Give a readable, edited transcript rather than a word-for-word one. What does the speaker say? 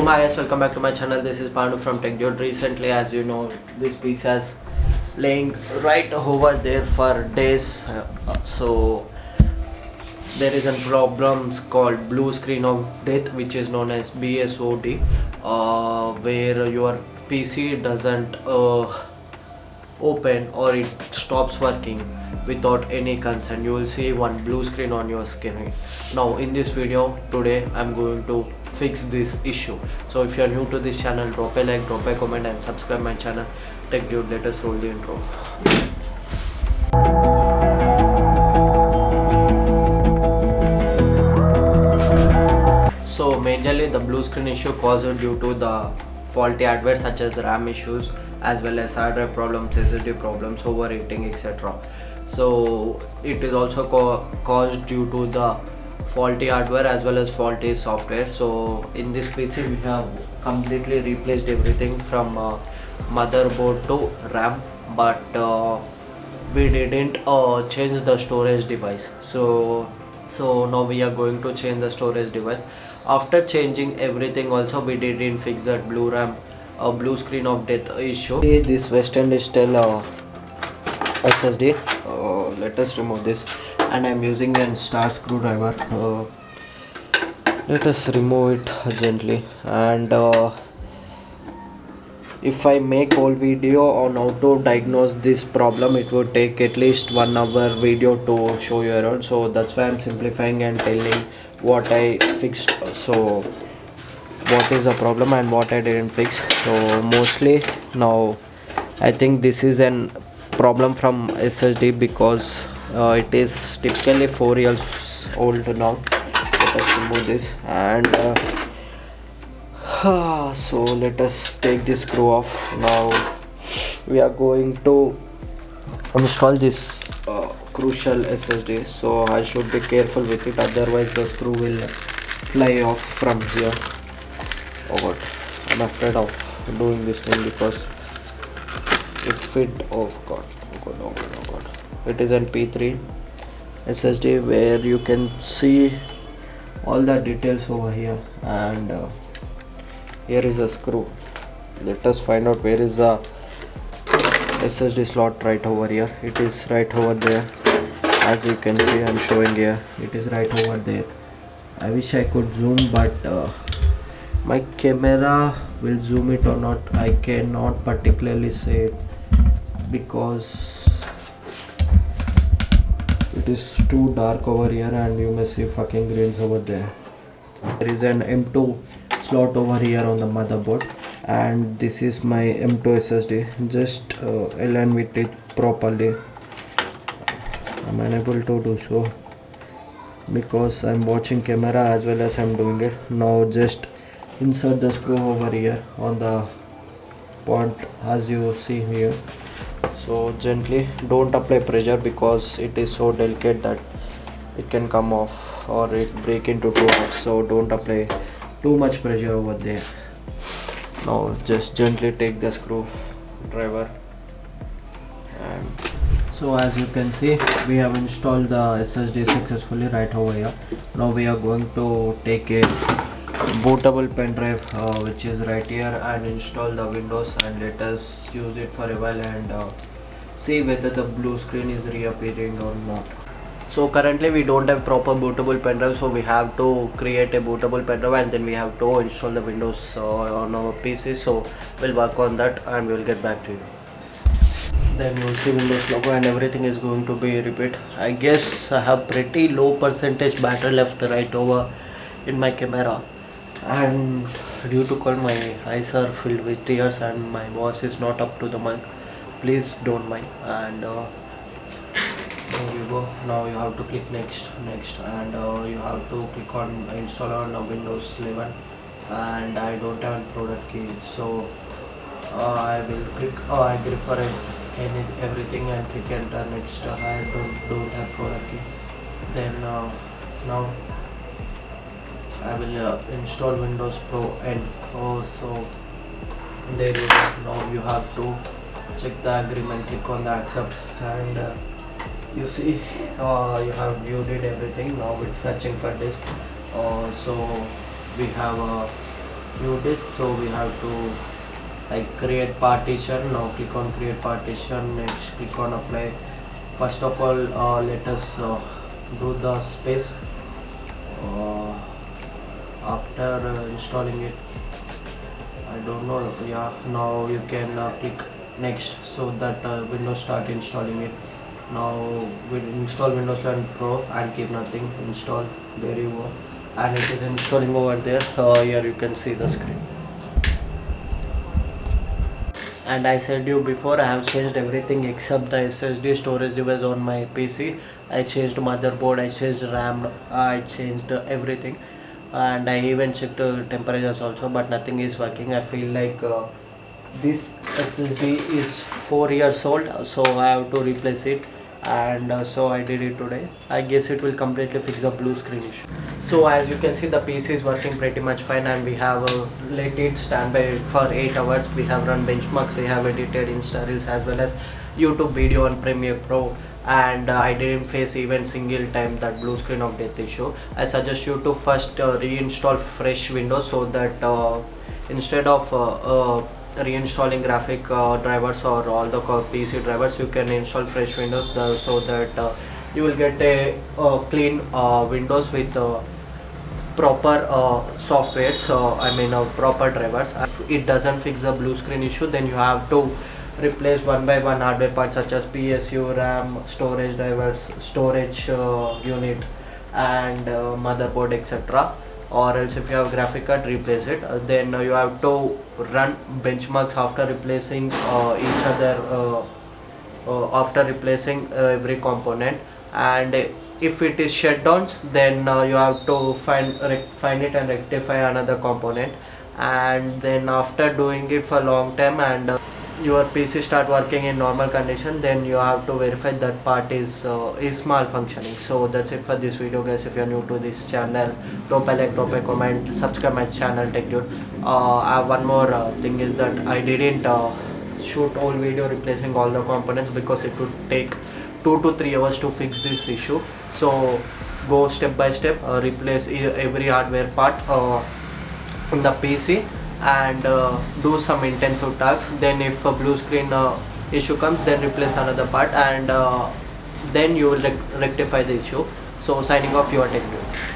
Hi guys, welcome back to my channel. This is Pandu from TechDude. Recently, as you know, this piece has laying right over there for days. So there is a problem called blue screen of death, which is known as BSOD, where your PC doesn't open or it stops working without any concern. You will see one blue screen on your screen. Now in this video today I'm going to fix this issue. So if you are new to this channel, drop a like, drop a comment and subscribe my channel. Tech Dude, let us roll the intro. So majorly the blue screen issue caused due to the faulty hardware such as RAM issues as well as hard drive problems, SSD problems, overheating, etc. So it is also caused due to the faulty hardware as well as faulty software. So in this PC we have completely replaced everything from motherboard to RAM, but we didn't change the storage device. So now we are going to change the storage device. After changing everything also we didn't fix that blue screen of death issue. This western is still SSD. Let us remove this, and I'm using a star screwdriver. Let us remove it gently, and if I make whole video on how to diagnose this problem, it would take at least 1 hour video to show you around. So that's why I'm simplifying and telling what I fixed. So what is the problem and what I didn't fix. So mostly now I think this is an problem from SSD because it is typically 4 years old now. Let us remove this, and so let us take this screw off. Now we are going to install this crucial SSD, so I should be careful with it, otherwise the screw will fly off from here. Oh god, I'm afraid of doing this thing because if it, oh god, it is an P3 SSD where you can see all the details over here, and here is a screw. Let us find out where is the SSD slot. Right over here, it is right over there. As you can see, I'm showing here, it is right over there. I wish I could zoom, but my camera will zoom it or not, I cannot particularly say it because it is too dark over here, and you may see fucking grains over there. There is an M2 slot over here on the motherboard, and this is my M2 SSD. Just align with it properly. I'm unable to do so because I'm watching camera as well as I'm doing it. Now just insert the screw over here on the point as you see here. So gently, don't apply pressure because it is so delicate that it can come off or it break into two parts. So don't apply too much pressure over there. Now just gently take the screwdriver, and so as you can see we have installed the SSD successfully right over here. Now we are going to take a bootable pen drive which is right here and install the Windows, and let us use it for a while and see whether the blue screen is reappearing or not. So currently we don't have proper bootable pen drive, so we have to create a bootable pen drive and then we have to install the Windows on our PC. So we'll work on that and we'll get back to you. Then you'll see Windows logo and everything is going to be repeat. I guess I have pretty low percentage battery left right over in my camera, and due to cold my eyes are filled with tears and my voice is not up to the mic. Please don't mind. And there you go. Now you have to click next, and you have to click on install on Windows 11, and I don't have product key, so I will click agree for everything and click enter next. I don't have product key. Then now I will install Windows Pro N. So there you go. Now you have to check the agreement, click on the accept, and you see you have viewed it everything. Now it's searching for disk. So we have new disk, so we have to like create partition. Now click on create partition, next click on apply. First of all, let us do the space. After installing it, I don't know, yeah, now you can click next, so that Windows start installing it. Now we install Windows 11 Pro and keep nothing, install, there you go, and it is installing over there. Here you can see the screen. And I said you before, I have changed everything except the SSD storage device on my PC. I changed motherboard, I changed RAM, I changed everything, and I even checked temperatures also, but nothing is working. I feel like this SSD is 4 years old, so I have to replace it, and so I did it today. I guess it will completely fix the blue screen issue. So as you can see, the PC is working pretty much fine, and we have let it stand by for 8 hours. We have run benchmarks, we have edited Insta Reels as well as YouTube video on Premiere Pro, and I didn't face even single time that blue screen of death issue. I suggest you to first reinstall fresh Windows, so that instead of reinstalling graphic drivers or all the PC drivers, you can install fresh Windows, so that you will get a clean Windows with proper softwares, proper drivers. If it doesn't fix the blue screen issue, then you have to replace one by one hardware parts such as PSU, RAM, storage drivers, storage unit, and motherboard, etc. Or else if you have graphic card, replace it. Then you have to run benchmarks after replacing each other, after replacing every component. And if it is shutdowns, then you have to find it and rectify another component. And then after doing it for a long time, and your PC start working in normal condition, then you have to verify that part is malfunctioning. So that's it for this video, guys. If you are new to this channel, drop a like, drop a comment, subscribe my channel Tech Dude. I have one more thing, is that I didn't shoot whole video replacing all the components, because it would take 2 to 3 hours to fix this issue. So go step by step, replace every hardware part in the PC, and do some intensive tasks. Then if a blue screen issue comes, then replace another part, and then you will rectify the issue. So signing off, your Tech Dude.